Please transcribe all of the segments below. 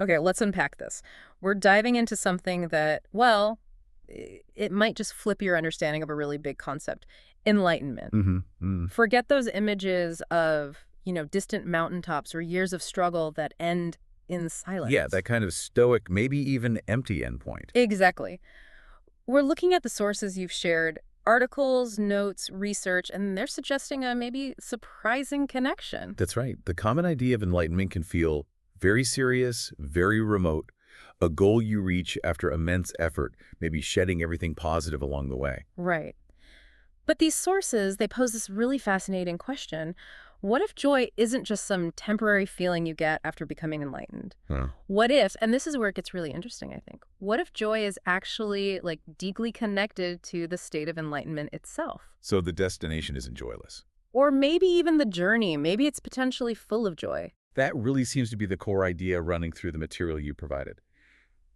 Okay, let's unpack this. We're diving into something that, well, it might just flip your understanding of a really big concept. Enlightenment. Mm-hmm. Forget those images of, distant mountaintops or years of struggle that end in Yeah, silence. that kind of stoic, maybe even empty endpoint. Exactly. We're looking at the sources you've shared, articles, notes, research, and they're suggesting a maybe surprising connection. That's right. The common idea of enlightenment can feel very serious, very remote, a goal you reach after immense effort, maybe shedding everything positive along the way. Right. But these sources, they pose this really fascinating question. What if joy isn't just some temporary feeling you get after becoming enlightened? Huh. What if, and this is where it gets really interesting, I think, what if joy is actually like deeply connected to the state of enlightenment itself? So the destination isn't joyless. Or maybe even the journey, maybe it's potentially full of joy. That really seems to be the core idea running through the material you provided.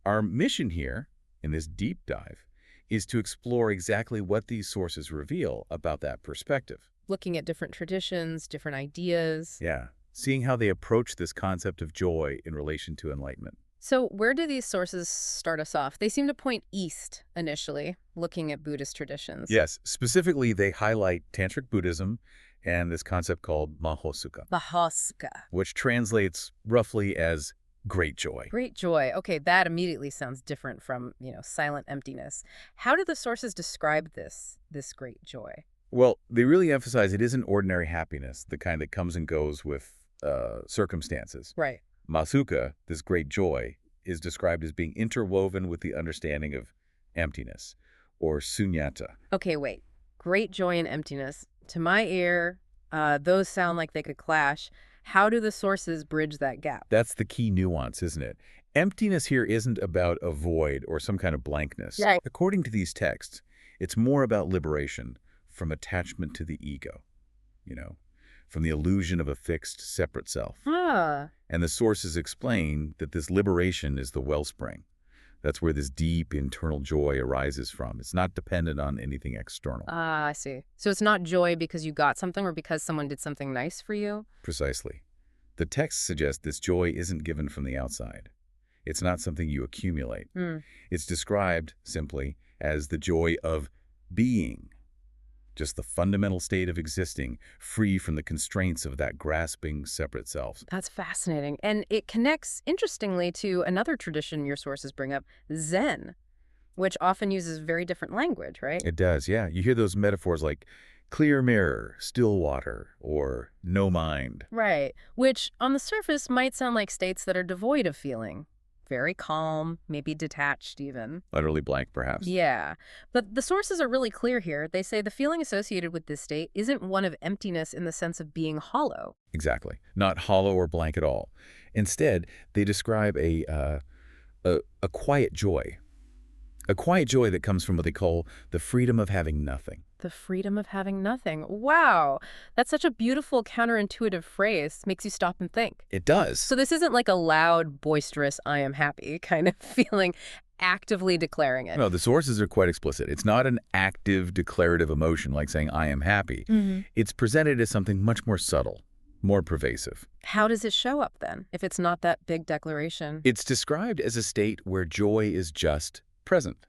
Our mission here, in this deep dive, is to explore exactly what these sources reveal about that perspective. Looking at different traditions, different ideas. Yeah, seeing how they approach this concept of joy in relation to enlightenment. So where do these sources start us off? They seem to point east initially, looking at Buddhist traditions. Yes, specifically they highlight Tantric Buddhism and this concept called Mahasukha, Mahasukha. which translates roughly as great joy. Great joy. Okay, that immediately sounds different from, silent emptiness. How do the sources describe this great joy? Well, they really emphasize it isn't ordinary happiness, the kind that comes and goes with circumstances. Right. Mahasukha, this great joy, is described as being interwoven with the understanding of emptiness, or sunyata. Okay, wait. Great joy and emptiness. To my ear, those sound like they could clash. How do the sources bridge that gap? That's the key nuance, isn't it? Emptiness here isn't about a void or some kind of blankness. Right. According to these texts, it's more about liberation from attachment to the ego, you know, from the illusion of a fixed, separate self. Ah, And the sources explain that this liberation is the wellspring. That's where this deep internal joy arises from. It's not dependent on anything external. I see. So it's not joy because you got something or because someone did something nice for you? Precisely. The texts suggest this joy isn't given from the outside. It's not something you accumulate. Hmm. It's described simply as the joy of being, just the fundamental state of existing, free from the constraints of that grasping separate self. That's fascinating. And it connects, interestingly, to another tradition your sources bring up, Zen, which often uses very different language, right? It does, yeah. You hear those metaphors like clear mirror, still water, or no mind. Right. Which, on the surface, might sound like states that are devoid of feeling. Very calm, maybe detached even. Utterly blank, perhaps. Yeah. But the sources are really clear here. They say the feeling associated with this state isn't one of emptiness in the sense of being hollow. Exactly. Not hollow or blank at all. Instead, they describe a quiet joy. A quiet joy that comes from what they call the freedom of having nothing. The freedom of having nothing. Wow. That's such a beautiful, counterintuitive phrase. Makes you stop and think. It does. So this isn't like a loud, boisterous, I am happy kind of feeling, actively declaring it. No, the sources are quite explicit. It's not an active, declarative emotion like saying, I am happy. Mhm. It's presented as something much more subtle, more pervasive. How does it show up then, if it's not that big declaration? It's described as a state where joy is just present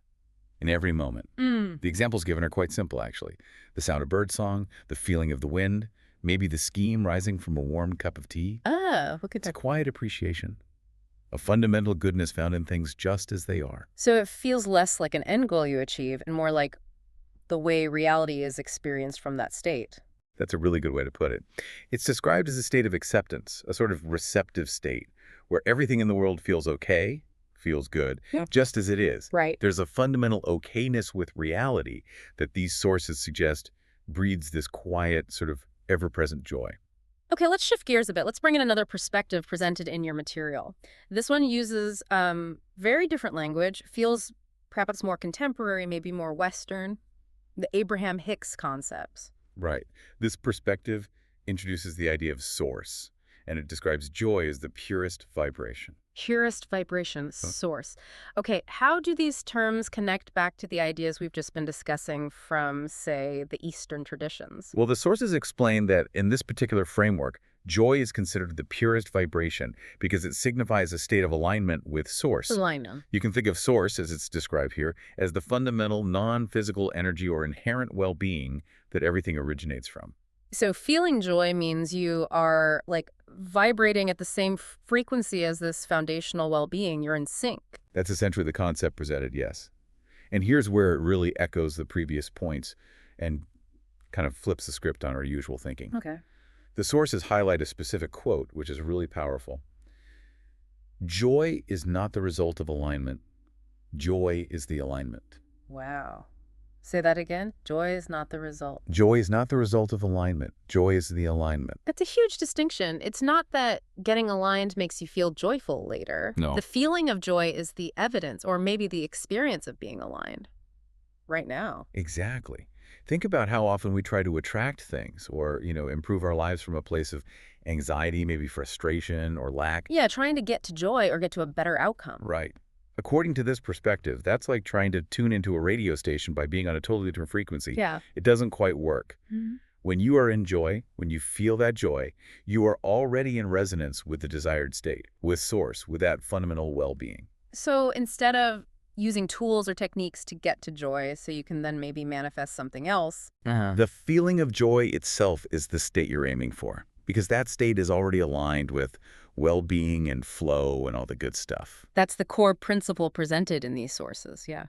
in every moment. The examples given are quite simple, actually. The sound of birdsong, the feeling of the wind, maybe the steam rising from a warm cup of tea. Oh, look at It's a that. quiet appreciation, a fundamental goodness found in things just as they are. So it feels less like an end goal you achieve and more like the way reality is experienced from that state. That's a really good way to put it. It's described as a state of acceptance, a sort of receptive state, where everything in the world feels okay, feels good, Yeah. just as it is. Right. There's a fundamental okayness with reality that these sources suggest breeds this quiet, sort of ever-present joy. Okay, let's shift gears a bit. Let's bring in another perspective presented in your material. This one uses very different language, feels perhaps more contemporary, maybe more Western, the Abraham-Hicks concepts. Right. This perspective introduces the idea of source, and it describes joy as the purest vibration. Purest vibration source. Okay, how do these terms connect back to the ideas we've just been discussing from, say, the Eastern traditions? Well, the sources explain that in this particular framework, Joy is considered the purest vibration because it signifies a state of alignment with Source. Alignment. You can think of Source, as it's described here, as the fundamental non-physical energy or inherent well-being that everything originates from. So feeling joy means you are like vibrating at the same frequency as this foundational well-being. You're in sync. That's essentially the concept presented, yes. And here's where it really echoes the previous points and kind of flips the script on our usual thinking. Okay. The sources highlight a specific quote, which is really powerful. Joy is not the result of alignment. Joy is the alignment. Wow. Say that again. Joy is not the result. Joy is not the result of alignment. Joy is the alignment. That's a huge distinction. It's not that getting aligned makes you feel joyful later. No. The feeling of joy is the evidence or maybe the experience of being aligned right now. Exactly. Think about how often we try to attract things or, improve our lives from a place of anxiety, maybe frustration or lack. Yeah, trying to get to joy or get to a better outcome. Right. According to this perspective, that's like trying to tune into a radio station by being on a totally different frequency. Yeah. It doesn't quite work. Mm-hmm. When you are in joy, when you feel that joy, you are already in resonance with the desired state, with Source, with that fundamental well-being. So instead of using tools or techniques to get to joy so you can then maybe manifest something else. The feeling of joy itself is the state you're aiming for, because that state is already aligned with well-being and flow and all the good stuff. That's the core principle presented in these sources, yeah.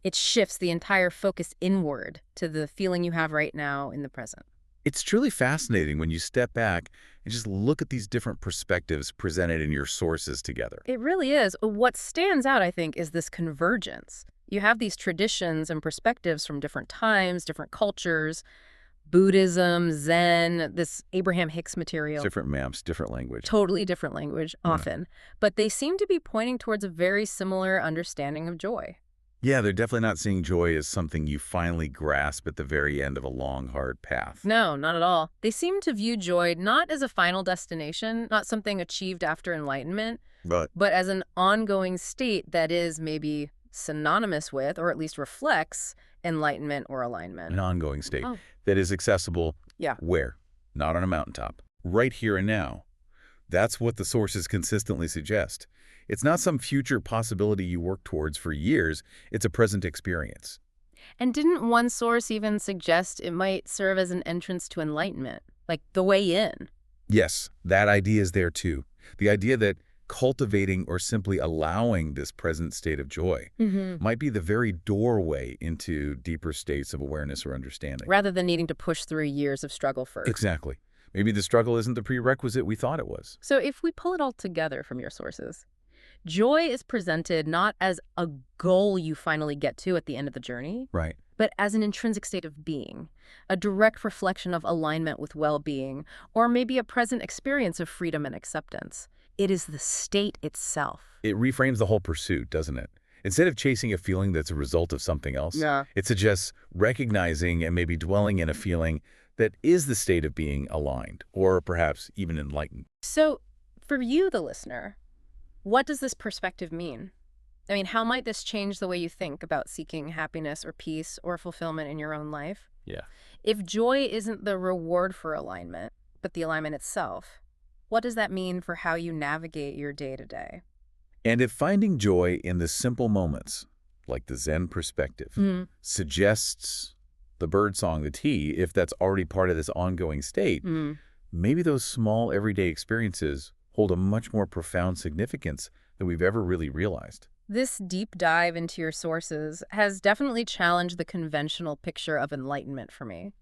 It shifts the entire focus inward to the feeling you have right now in the present. It's truly fascinating when you step back and just look at these different perspectives presented in your sources together. It really is. What stands out, I think, is this convergence. You have these traditions and perspectives from different times, different cultures, Buddhism, Zen, this Abraham-Hicks material. Different maps, different language. Totally different language, often. But they seem to be pointing towards a very similar understanding of joy. Yeah, they're definitely not seeing joy as something you finally grasp at the very end of a long, hard path. No, not at all. They seem to view joy not as a final destination, not something achieved after enlightenment, but as an ongoing state that is maybe synonymous with, or at least reflects, enlightenment or alignment. An ongoing state that is accessible where? Not on a mountaintop. Right here and now. That's what the sources consistently suggest. It's not some future possibility you work towards for years. It's a present experience. And didn't one source even suggest it might serve as an entrance to enlightenment, like the way in? Yes, that idea is there too. The idea that cultivating or simply allowing this present state of joy might be the very doorway into deeper states of awareness or understanding. Rather than needing to push through years of struggle first. Exactly. Maybe the struggle isn't the prerequisite we thought it was. So if we pull it all together from your sources, joy is presented not as a goal you finally get to at the end of the journey, right, but as an intrinsic state of being, a direct reflection of alignment with well-being, or maybe a present experience of freedom and acceptance. It is the state itself. It reframes the whole pursuit, doesn't it? Instead of chasing a feeling that's a result of something else, it suggests recognizing and maybe dwelling in a feeling that is the state of being aligned, or perhaps even enlightened. So, for you, the listener, what does this perspective mean? I mean, how might this change the way you think about seeking happiness or peace or fulfillment in your own life? Yeah. If joy isn't the reward for alignment, but the alignment itself, what does that mean for how you navigate your day-to-day? And if finding joy in the simple moments, like the Zen perspective, suggests the birdsong, the tea, if that's already part of this ongoing state, maybe those small everyday experiences hold a much more profound significance than we've ever really realized. This deep dive into your sources has definitely challenged the conventional picture of enlightenment for me,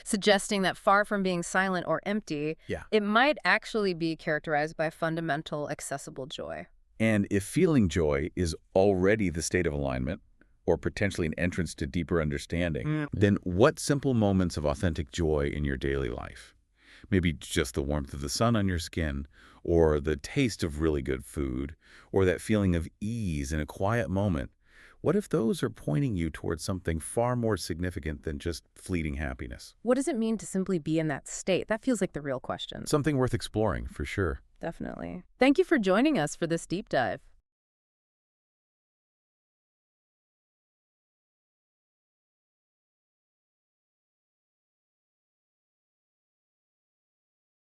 suggesting that far from being silent or empty, it might actually be characterized by fundamental, accessible joy. And if feeling joy is already the state of alignment, or potentially an entrance to deeper understanding, then what simple moments of authentic joy in your daily life? Maybe just the warmth of the sun on your skin, or the taste of really good food, or that feeling of ease in a quiet moment. What if those are pointing you towards something far more significant than just fleeting happiness? What does it mean to simply be in that state? That feels like the real question. Something worth exploring, for sure. Definitely. Thank you for joining us for this deep dive.